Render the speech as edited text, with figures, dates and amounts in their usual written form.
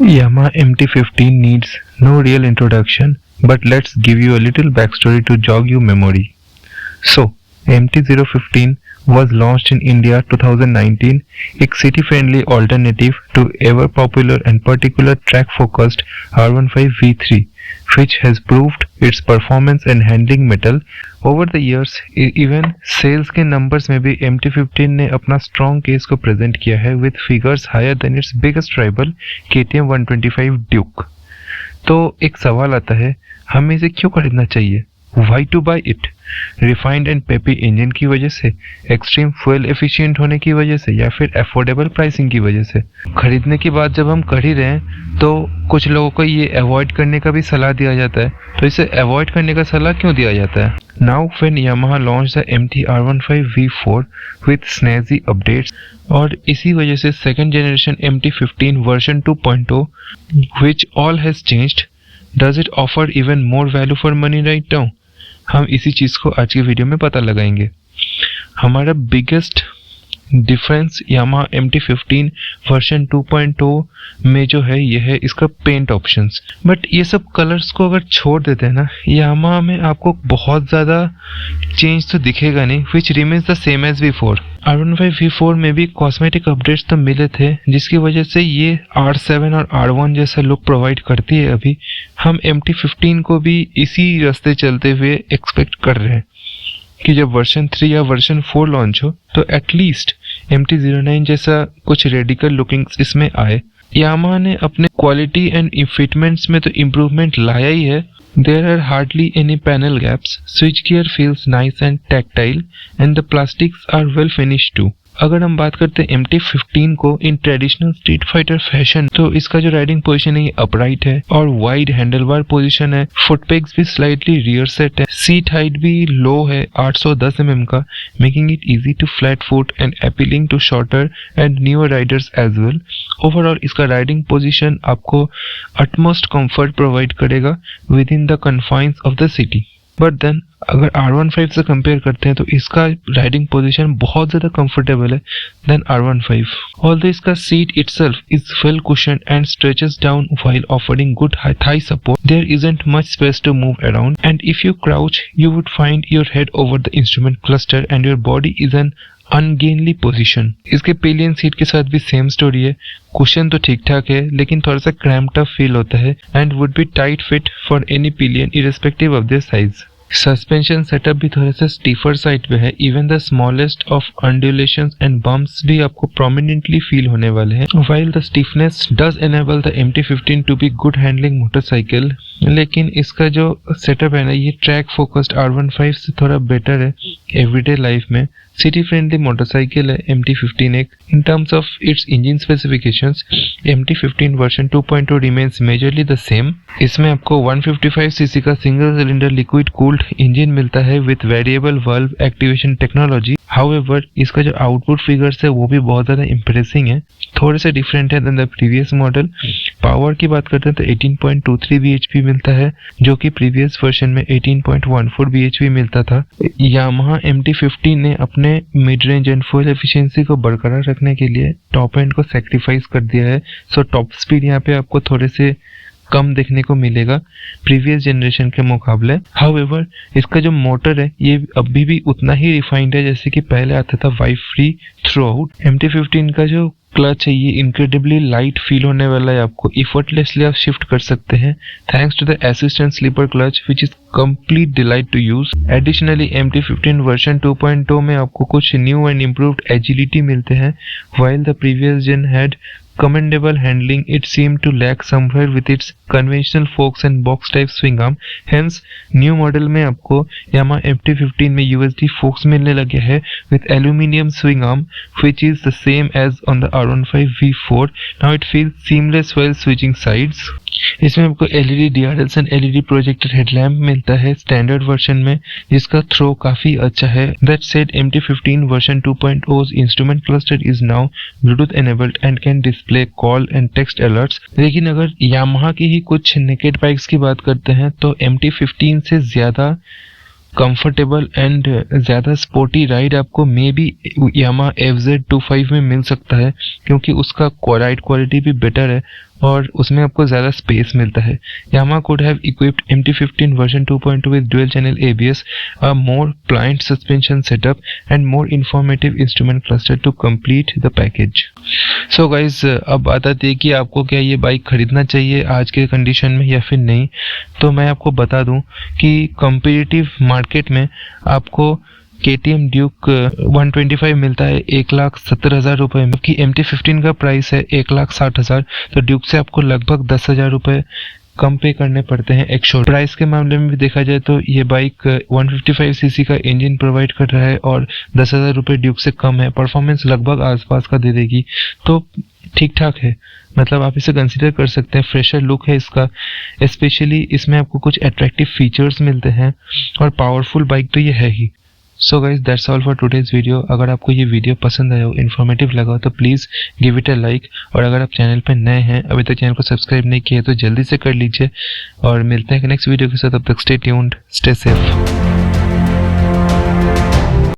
Yamaha MT-15 needs no real introduction, but let's give you a little backstory to jog your memory. So, MT-015 was launched in India 2019, a city-friendly alternative to ever-popular and particular track-focused R15 V3, which has proved its performance and handling mettle. Over the years, even sales के numbers में भी MT-15 ने अपना strong case को present किया है with figures higher than its biggest rival KTM 125 Duke. तो एक सवाल आता है, हमें इसे क्यों खरीदना चाहिए? Why to buy it? Refined and peppy engine की वजह से, एक्सट्रीम फ्यूल एफिशिएंट होने की वजह से, या फिर अफोर्डेबल प्राइसिंग की वजह से? खरीदने की बात जब हम कर ही रहे हैं तो कुछ लोगों को ये अवॉइड करने का भी सलाह दिया जाता है, तो इसे अवॉइड करने का सलाह क्यों दिया जाता है? Now when Yamaha launch the MT R15 V4 with snazzy updates, और इसी वजह से second generation MT-15 version 2.0 which all has changed, does it offer even more value for money right now? हम इसी चीज़ को आज के वीडियो में पता लगाएंगे। हमारा biggest difference Yamaha MT-15 version 2.0 में जो है ये है इसका पेंट ऑप्शंस। बट ये सब कलर्स को अगर छोड़ देते हैं ना, यामाहा में आपको बहुत ज़्यादा चेंज तो दिखेगा नहीं, which remains the same as before. R15 V4 में भी कॉस्मेटिक अपडेट्स तो मिले थे, जिसकी वजह से ये R7 और R1 जैसा लुक प्रोवाइड करती है। अभी हम MT-15 को भी इसी रास्ते चलते हुए एक्सपेक्ट कर रहे हैं कि जब वर्जन 3 या वर्जन 4 लॉन्च हो तो एटलीस्ट MT-09 जैसा कुछ रेडिकल लुकिंग्स इसमें आए। यामाहा ने अपने क्वालिटी एंड फिटमेंट्स में तो इम्प्रूवमेंट लाया ही है। There are hardly any panel gaps, switchgear feels nice and tactile, and the plastics are well finished too. अगर हम बात करते हैं MT-15 को in traditional street fighter fashion, तो इसका जो राइडिंग पोजीशन है ये अपराइट है और वाइड हैंडलबार पोजीशन है। फुट पेग्स भी स्लाइटली रियर सेट है, सीट हाइट भी लो है 810 mm का, making it easy to flat foot and appealing to shorter and newer riders as well. Overall इसका राइडिंग पोजीशन आपको अटमोस्ट कंफर्ट प्रोवाइड करेगा within the confines of the city. But then अगर R15 से compare करते हैं तो इसका riding position बहुत ज़्यादा कंफर्टेबल है देन R15। ऑल्दो इसका seat itself is well cushioned and stretches down while offering good thigh support, there isn't much space to move around, and if you crouch you would find your head over the instrument cluster and your body is an ungainly position. इसके pillion seat के साथ भी same story है। Cushion तो ठीक ठाक है लेकिन थोड़ा सा क्रैम्प्ड अप फील होता है and would be tight fit for any pillion irrespective of their size. Suspension setup भी थोड़ा सा स्टीफर साइड पे है, even the smallest of undulations and bumps भी आपको प्रोमिनेंटली फील होने वाले हैं। While the stiffness does enable the MT-15 to be good handling motorcycle, लेकिन इसका जो सेटअप है ना ये ट्रैक फोकस्ड R15 से थोड़ा बेटर है एवरीडे लाइफ में। सिटी फ्रेंडली मोटरसाइकिल है MT-15 एक। In terms of its engine specifications, MT-15 version 2.0 remains majorly the same. इसमें आपको 155 सीसी का single cylinder liquid cooled engine मिलता है with variable valve activation technology. However इसका जो आउटपुट फिगर्स है वो भी बहुत ज़्यादा इंप्रेसिंग है, थोड़े से डिफरेंट है than the previous model. Power की बात करते हैं तो 18.23 bhp मिलता है, जो कि प्रीवियस वर्जन में 18.14 bhp मिलता था। यामाहा MT-15 ने अपने mid range and fuel efficiency को बरकरार रखने के लिए टॉप एंड को सैक्रिफाइस कर दिया है। सो टॉप स्पीड यहाँ पे आपको थोड़े से कम देखने को मिलेगा प्रीवियस जनरेशन के मुकाबले। हाउएवर इसका जो मोटर है ये अभी भी उतना ही रिफाइंड है जैसे कि पहले आता था wife free through out. MT-15 का जो क्लच है ये इनक्रेडिबली लाइट फील होने वाला है, आपको इफर्टलेसली आप शिफ्ट कर सकते हैं thanks to the assistant slipper clutch which is complete delight to use. Additionally MT-15 version 2.0 में आपको कुछ न्यू एंड इम्प्रूव्ड एजिलिटी मिलते हैं। While the previous gen had commendable handling, it seemed to lack somewhere with its conventional forks and box type swing arm. Hence new model में आपको Yamaha MT-15 में USD forks मिलने लगे हैं with aluminium swing arm which is the same as on the R15 V4. Now it feels seamless while switching sides. इसमें आपको LED DRLs and LED projector headlamp मिलता है स्टैंडर्ड वर्जन में, जिसका थ्रो काफी अच्छा है। That said MT-15 version 2.0's instrument cluster is now Bluetooth enabled and can display call and text alerts. लेकिन अगर यामाहा की ही कुछ नेकेड बाइक्स की बात करते हैं तो MT-15 से ज्यादा कंफर्टेबल एंड ज़्यादा स्पोर्टी राइड आपको मे बी यामाहा FZ25 में मिल सकता है, क्योंकि उसका राइड क्वालिटी भी बेटर है और उसमें आपको ज़्यादा स्पेस मिलता है। यामा could have equipped MT-15 version 2.2 with dual channel ABS, a more pliant suspension setup and more informative instrument cluster to complete the package. So guys, अब बात आती है कि आपको क्या ये बाइक खरीदना चाहिए आज के कंडीशन में या फिर नहीं। तो मैं आपको बता दूं कि कॉम्पिटिटिव मार्केट में आपको KTM ड्यूक 125 मिलता है 1,70,000 रुपये में, कि MT-15 का प्राइस है 1,60,000, तो ड्यूक से आपको लगभग 10,000 रुपये कम पे करने पड़ते हैं एक शोरूम प्राइस के मामले में भी देखा जाए तो ये बाइक 155 सीसी का इंजन प्रोवाइड कर रहा है और 10,000 रुपये ड्यूक से कम है। परफॉर्मेंस लगभग आसपास का दे देगी, तो ठीक ठाक है, मतलब आप इसे कंसीडर कर सकते हैं। फ्रेशर लुक है इसका, स्पेशली इसमें आपको कुछ अट्रैक्टिव फीचर्स मिलते हैं और पावरफुल बाइक तो ये है ही। So guys that's all for today's video. अगर आपको ये वीडियो पसंद आया हो, इन्फॉर्मेटिव लगा हो, तो please give it a like, और अगर आप चैनल पर नए हैं, अभी तक चैनल को सब्सक्राइब नहीं किया है, तो जल्दी से कर लीजिए। और मिलते हैं नेक्स्ट वीडियो के साथ, तब तक स्टे ट्यून्ड, स्टे सेफ।